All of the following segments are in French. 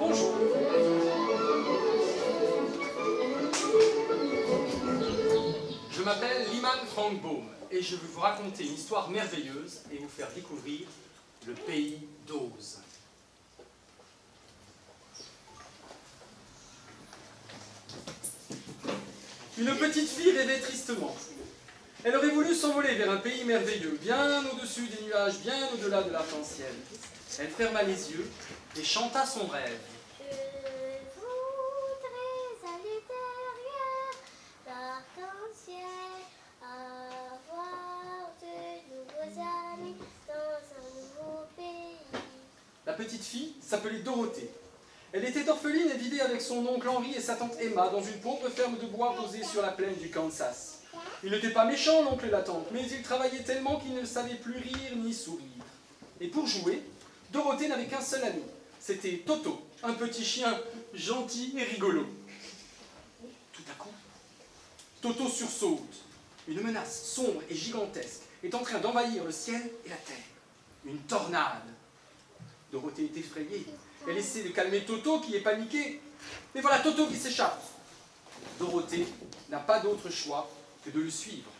Bonjour. Je m'appelle Lyman Frank Baum et je vais vous raconter une histoire merveilleuse et vous faire découvrir le pays d'Oz. Une petite fille rêvait tristement. Elle aurait voulu s'envoler vers un pays merveilleux, bien au-dessus des nuages, bien au-delà de l'arc-en-ciel. Elle ferma les yeux et chanta son rêve. Je voudrais aller derrière l'arc-en-ciel, avoir de nouveaux amis dans un nouveau pays. La petite fille s'appelait Dorothée. Elle était orpheline et vivait avec son oncle Henri et sa tante Emma dans une pauvre ferme de bois posée sur la plaine du Kansas. Il n'était pas méchant, l'oncle et la tante, mais il travaillait tellement qu'il ne savait plus rire ni sourire. Et pour jouer, Dorothée n'avait qu'un seul ami. C'était Toto, un petit chien gentil et rigolo. Tout à coup, Toto sursaute. Une menace sombre et gigantesque est en train d'envahir le ciel et la terre. Une tornade. Dorothée est effrayée. Elle essaie de calmer Toto qui est paniqué. Mais voilà Toto qui s'échappe. Dorothée n'a pas d'autre choix que de le suivre.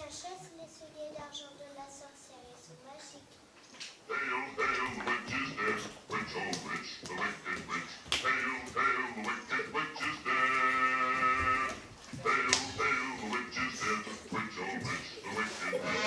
Chasse les souliers d'argent de la sorcière, ils sont magiques. Hail, hail, the witch is dead. Witch, oh witch, the wicked witch. Hail, hail, the wicked witch is dead. Hail, hail, the witch is dead. Witch, oh witch, the wicked witch.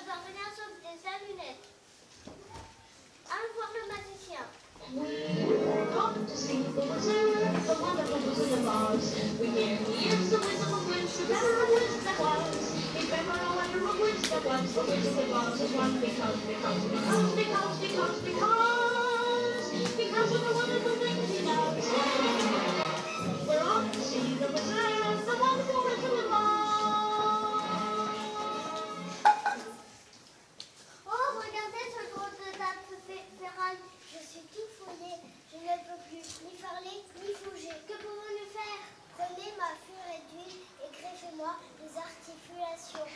doit rien sauf des allumettes. Allons voir le magicien. We're off to see the wizard, the wonderful Wizard of Oz. We hear he is the Wizard of Wizard, the better wizard that was. If ever a wonderful wizard that was, the Wizard of Oz is one because of the wonderful things he does. We're off to see the wizard, the wonderful Wizard of Oz. Oh, regardez ce gros de date féral. Je suis tout fouillé. Je ne peux plus ni parler ni bouger. Que pouvons-nous faire? Prenez ma fure d'huile et greffez-moi les articulations.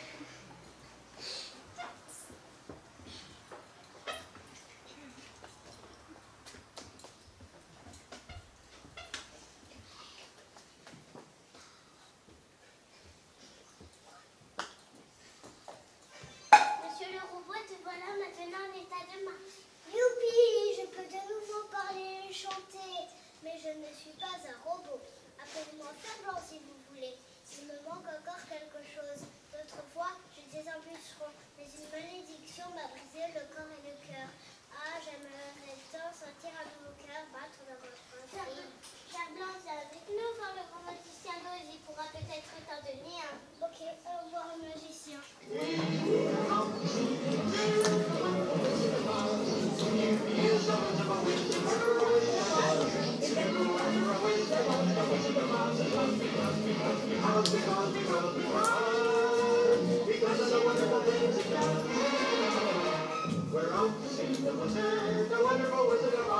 Monsieur le robot, te voilà maintenant en état de marche. Youpi, je peux de nouveau parler et chanter. Mais je ne suis pas un robot. Appelez-moi Fer-Blanc si vous voulez. Il me manque encore quelque chose. L'autre fois, j'étais un bûcheron, mais une malédiction m'a brisé le corps et le cœur. Ah, j'aimerais tant sentir un nouveau cœur battre dans votre poitrine. Fer-Blanc, c'est avec nous voir le grand magicien d'Oz. Il pourra peut-être t'en donner un. Ok, au revoir au magicien. We're out to see the wizard, the wonderful Wizard of Oz.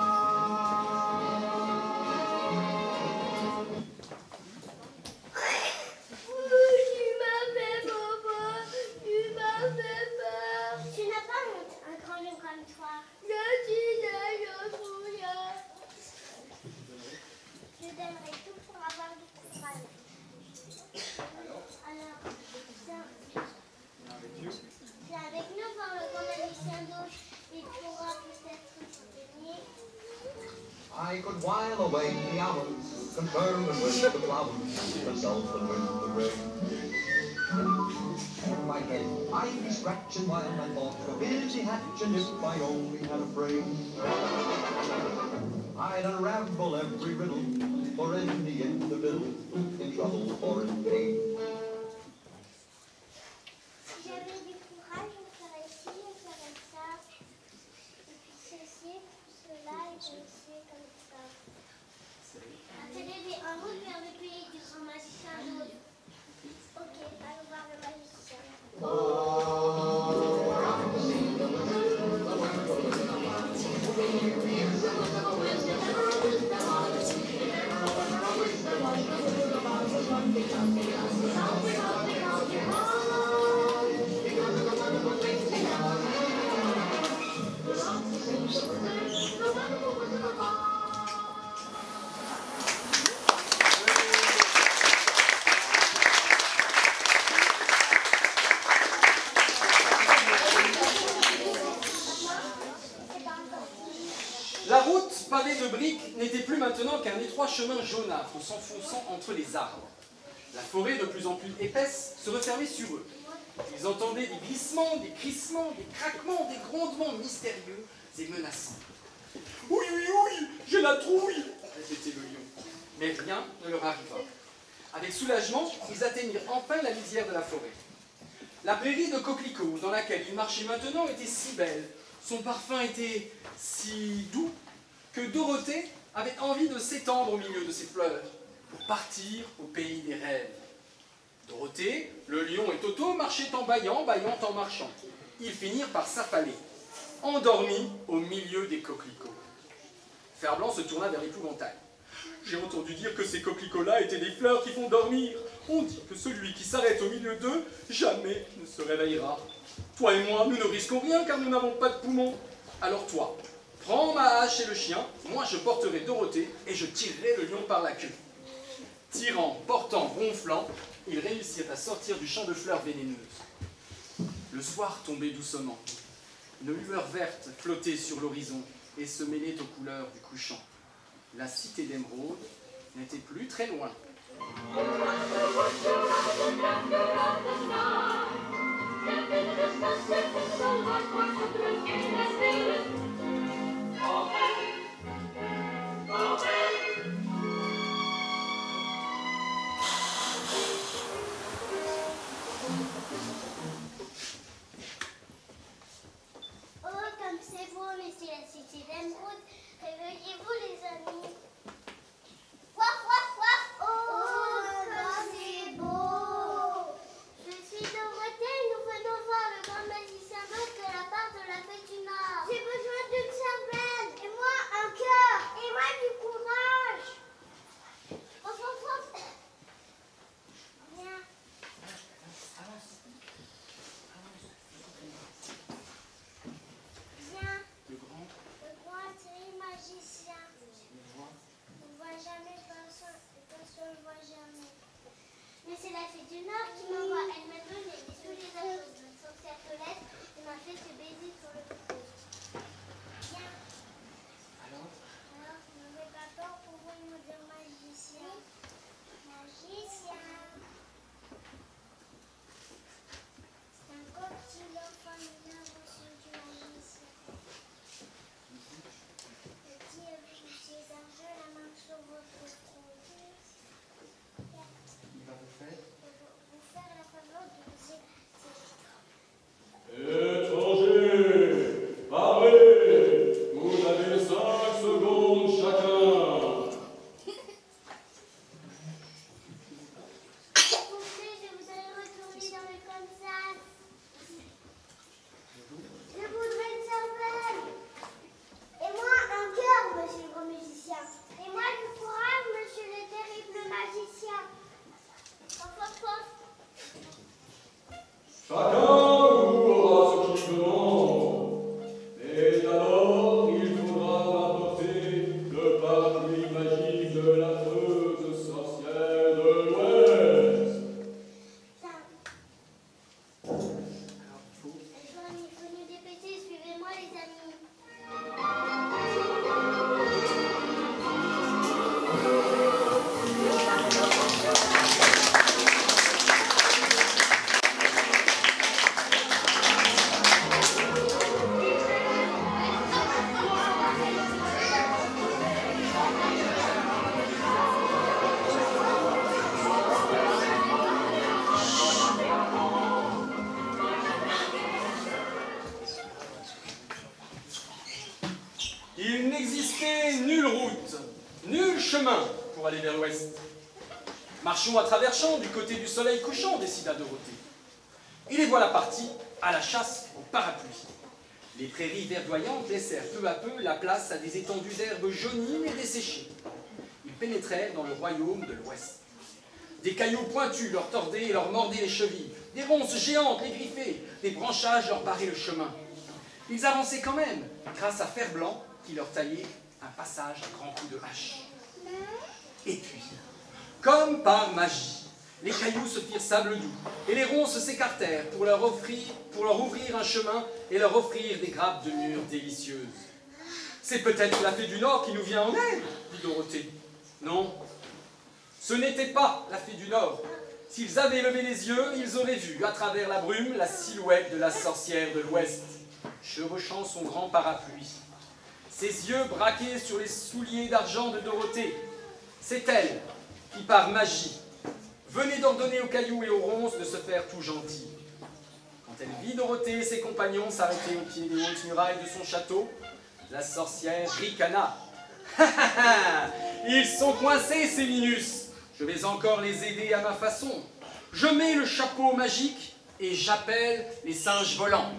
Tu m'as fait papa, tu m'as fait peur. Tu n'as pas honte, un grand loup comme toi. Je suis un fouillard. Je donnerai tout pour avoir du courage. Alors, viens avec nous voir le grand magicien d'Oz. Il pourra peut-être nous donner. I could while away the hours, conferring with the flowers, myself and with the rain. In my head, I'd be scratching while my thoughts were busy hatching if I only had a brain. I'd unravel every riddle, for in the middle, in trouble or in pain. Si j'avais du courage, je ferais ci, je ferais ça. Et puis ceci, puis cela, et puis ceci, comme ça. Appelez-les en route vers le pays du grand magicien d'Oz. Ok, allons voir le magicien. La route pavée de briques n'était plus maintenant qu'un étroit chemin jaunâtre s'enfonçant entre les arbres. La forêt, de plus en plus épaisse, se refermait sur eux. Ils entendaient des glissements, des crissements, des craquements, des grondements mystérieux et menaçants. « Oui, oui, oui, j'ai la trouille !» répétait le lion. Mais rien ne leur arriva. Avec soulagement, ils atteignirent enfin la lisière de la forêt. La prairie de coquelicots dans laquelle ils marchaient maintenant était si belle, son parfum était si doux, que Dorothée avait envie de s'étendre au milieu de ces fleurs pour partir au pays des rêves. Dorothée, le lion et Toto marchaient en bâillant, bâillant en marchant. Ils finirent par s'affaler, endormis au milieu des coquelicots. Fer-Blanc se tourna vers l'épouvantail. « J'ai entendu dire que ces coquelicots-là étaient des fleurs qui font dormir. On dit que celui qui s'arrête au milieu d'eux, jamais ne se réveillera. Toi et moi, nous ne risquons rien car nous n'avons pas de poumons. Alors toi, prends ma hache et le chien, moi je porterai Dorothée et je tirerai le lion par la queue. » Tirant, portant, ronflant, ils réussirent à sortir du champ de fleurs vénéneuses. Le soir tombait doucement. Une lueur verte flottait sur l'horizon et se mêlait aux couleurs du couchant. La cité d'émeraude n'était plus très loin. We'll be right back. n'existait nulle route, nul chemin pour aller vers l'ouest. Marchons à travers champs du côté du soleil couchant, décida Dorothée. Et les voilà partis à la chasse au parapluie. Les prairies verdoyantes laissèrent peu à peu la place à des étendues d'herbes jaunies et desséchées. Ils pénétrèrent dans le royaume de l'ouest. Des cailloux pointus leur tordaient et leur mordaient les chevilles. Des ronces géantes les griffaient, des branchages leur barraient le chemin. Ils avançaient quand même, grâce à Fer-Blanc qui leur taillait un passage à grands coups de hache. Et puis, comme par magie, les cailloux se firent sable doux, et les ronces s'écartèrent pour leur ouvrir un chemin et leur offrir des grappes de mûres délicieuses. C'est peut-être la fée du Nord qui nous vient en aide, dit Dorothée. Non, ce n'était pas la fée du Nord. S'ils avaient levé les yeux, ils auraient vu, à travers la brume, la silhouette de la sorcière de l'Ouest, chevauchant son grand parapluie. Ses yeux braqués sur les souliers d'argent de Dorothée. C'est elle qui, par magie, venait d'ordonner aux cailloux et aux ronces de se faire tout gentils. Quand elle vit Dorothée et ses compagnons s'arrêter au pied des hautes murailles de son château, la sorcière ricana. Ils sont coincés, ces Minus. Je vais encore les aider à ma façon. Je mets le chapeau magique et j'appelle les singes volants.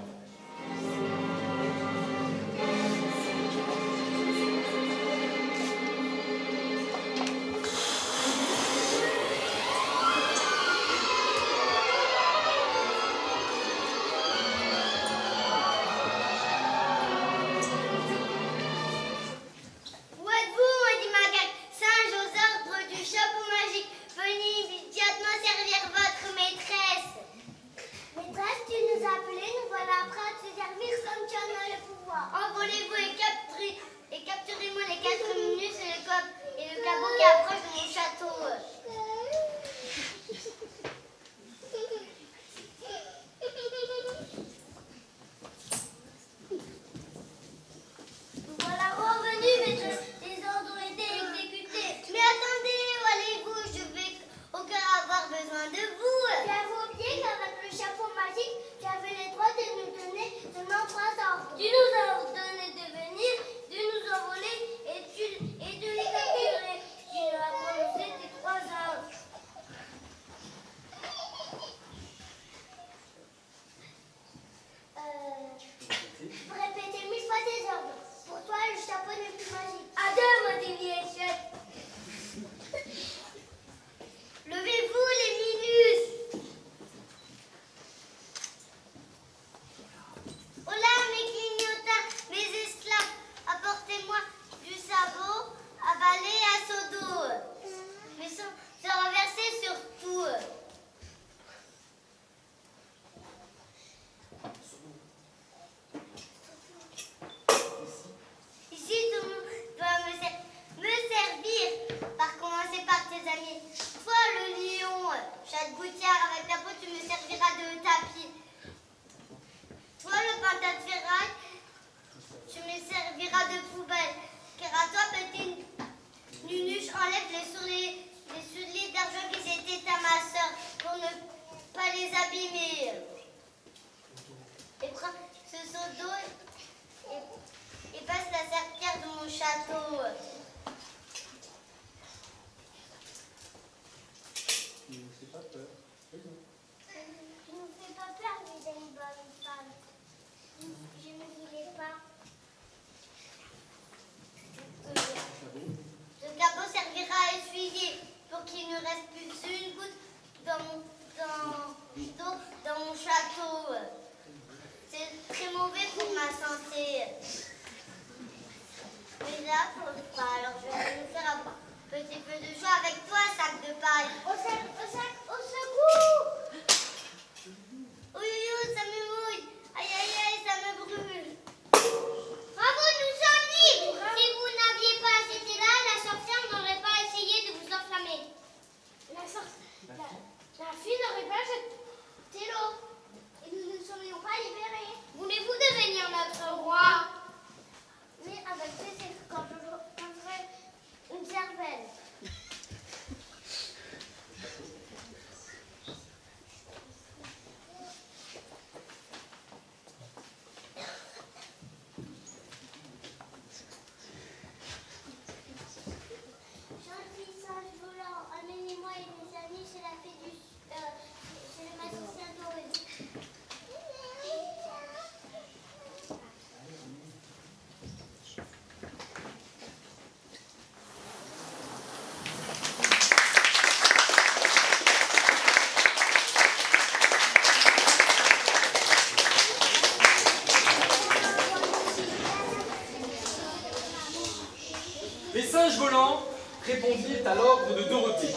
singes volants répondirent à l'ordre de Dorothée.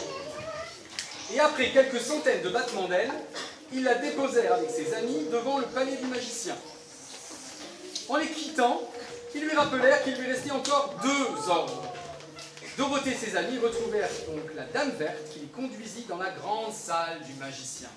Et après quelques centaines de battements d'ailes, ils la déposèrent avec ses amis devant le palais du magicien. En les quittant, ils lui rappelèrent qu'il lui restait encore 2 ordres. Dorothée et ses amis retrouvèrent donc la Dame Verte qui les conduisit dans la grande salle du magicien.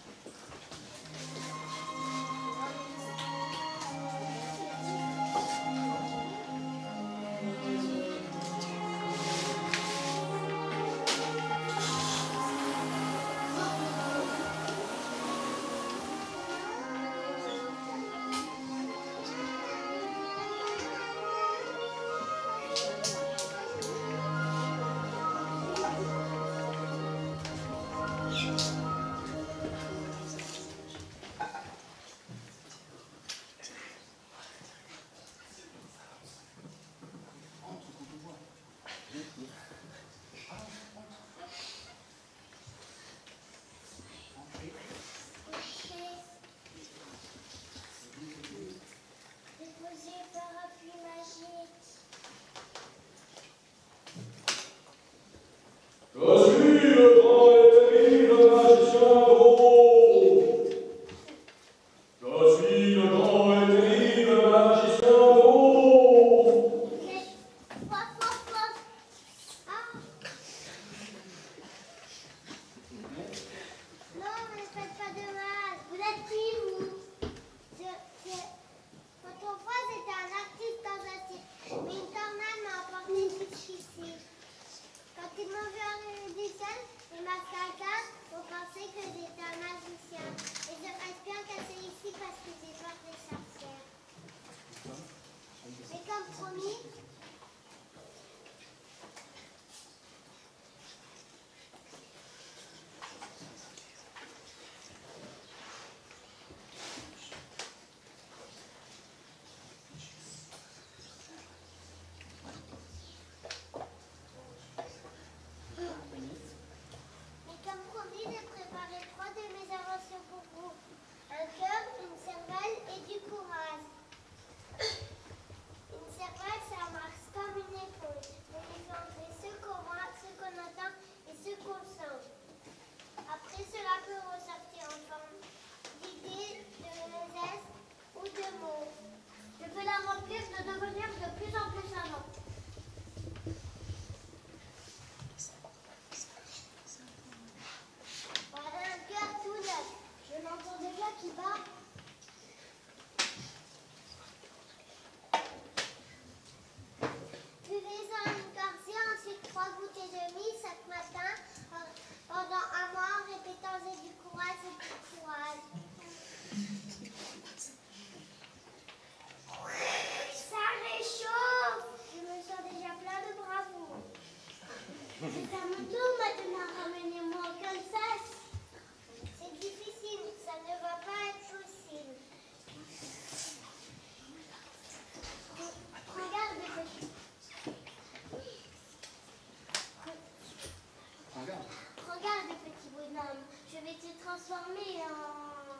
transformer en...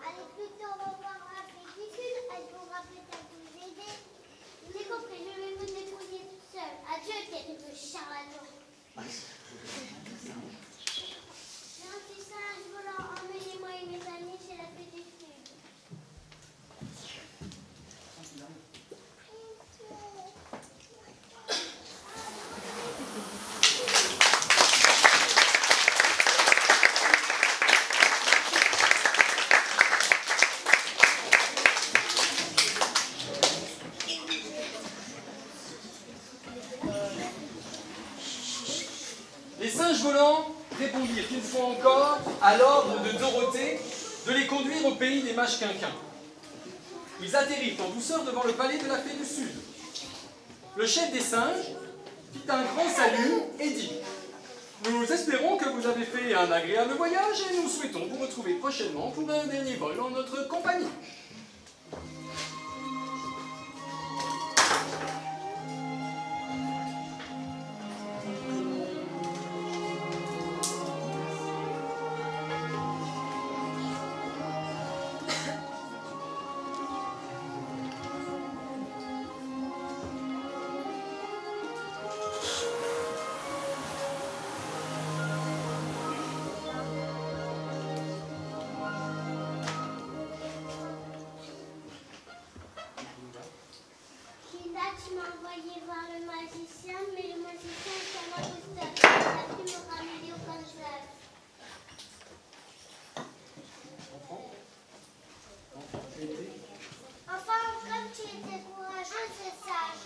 Allez, plutôt revoir la pellicule, elle pourra peut-être vous aider. J'ai compris, je vais vous débrouiller toute seule. Adieu, terrible charlatan. Gentil singe volant, emmenez-moi et mes amis chez la pellicule. Les singes volants répondirent une fois encore à l'ordre de Dorothée de les conduire au pays des mages quinquins. Ils atterrirent en douceur devant le palais de la Fée du Sud. Le chef des singes fit un grand salut et dit « Nous espérons que vous avez fait un agréable voyage et nous souhaitons vous retrouver prochainement pour un dernier vol en notre compagnie. » envoyé voir le magicien, mais le magicien est un imposteur. Il a pu me ramener au Kansas. Enfin, comme tu étais courageuse et sage.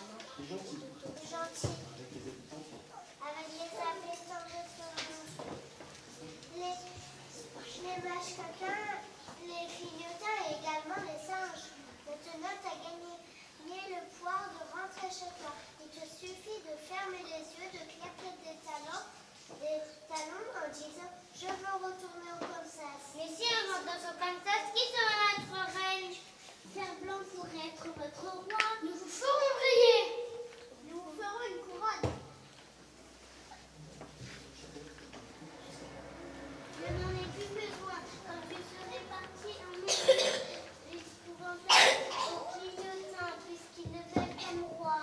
Gentil. Avec les habitants de les vaches caca, les grignotins et également les singes. Maintenant, tu as gagné le pouvoir de rentrer chez toi. Il te suffit de fermer les yeux, de claquer des talons en disant « Je veux retourner au Kansas ». Mais si on rentre dans au Kansas, qui sera notre reine? Fer blanc pourrait être votre roi. Nous vous ferons briller. Nous vous ferons une couronne. Je n'en ai plus besoin. Quand je serai partie en mer, l'épouvantail au clignotant, puisqu'il ne veut comme roi.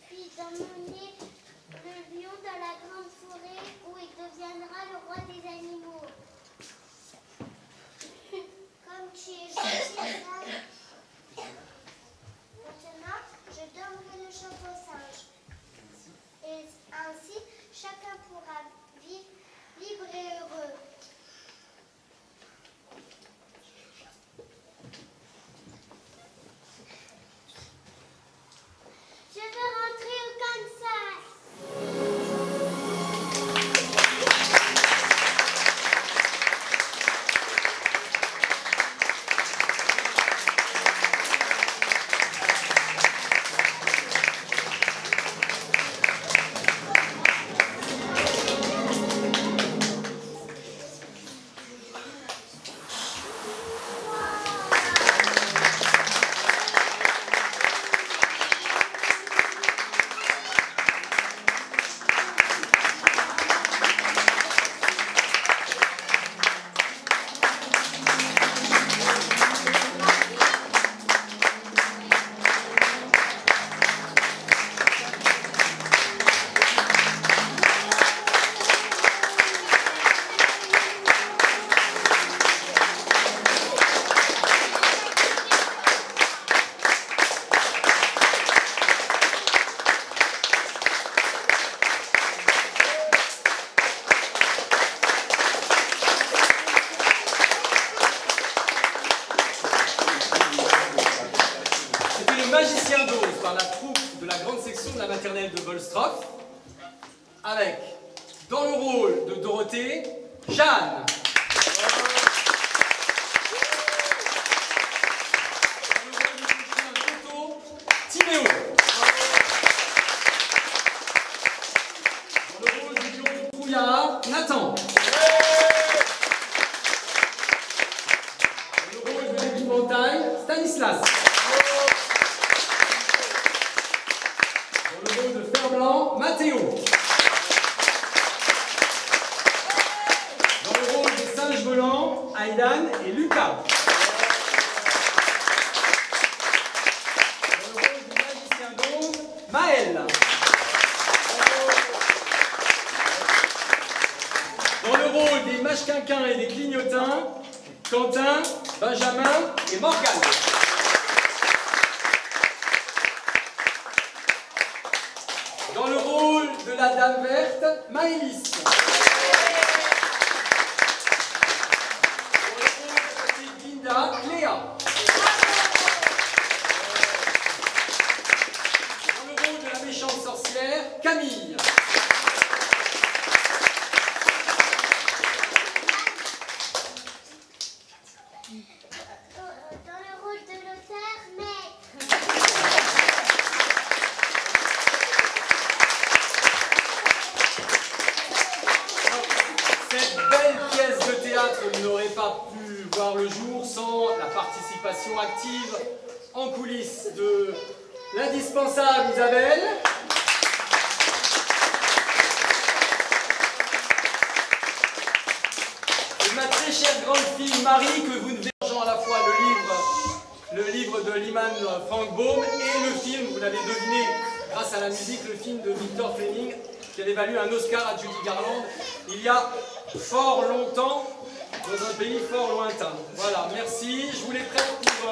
Puis d'emmener le lion dans la grande forêt où il deviendra le roi des animaux. Comme tu es gentil, maintenant, je donnerai le chapeau singe. Et ainsi, chacun pourra vivre libre et heureux. Je veux rentrer au Kansas. Magicien d'Oz par la troupe de la grande section de la maternelle de Volstroff, avec, dans le rôle de Dorothée, Jeanne. Dans le rôle du chien Toto, Timéo. Dans le rôle du lion Trouillard, Nathan. Dans le rôle de l'épouvantail, Stanislas. Blanc, Mathéo. Dans le rôle des singes volants, Aidan et Lucas. Dans le rôle du magicien d'Oz, Maël. Dans le rôle des mâches-quinquins et des clignotins, Quentin, Benjamin et Morgane. Dans le rôle de la Dame Verte, Maëlys. Dans le rôle de la petite Linda, Cléa. Dans le rôle de la méchante sorcière, Camille. Dans le rôle de l'auteur, Maître. Cette belle pièce de théâtre n'aurait pas pu voir le jour sans la participation active en coulisses de l'indispensable Isabelle, de ma très chère grande fille Marie, que vous ne verrez à la fois le livre de Lyman Frank Baum et le film, vous l'avez deviné grâce à la musique, le film de Victor Fleming qui avait valu un Oscar à Judy Garland il y a fort longtemps dans un pays fort lointain. Voilà, merci. Je vous les prête pour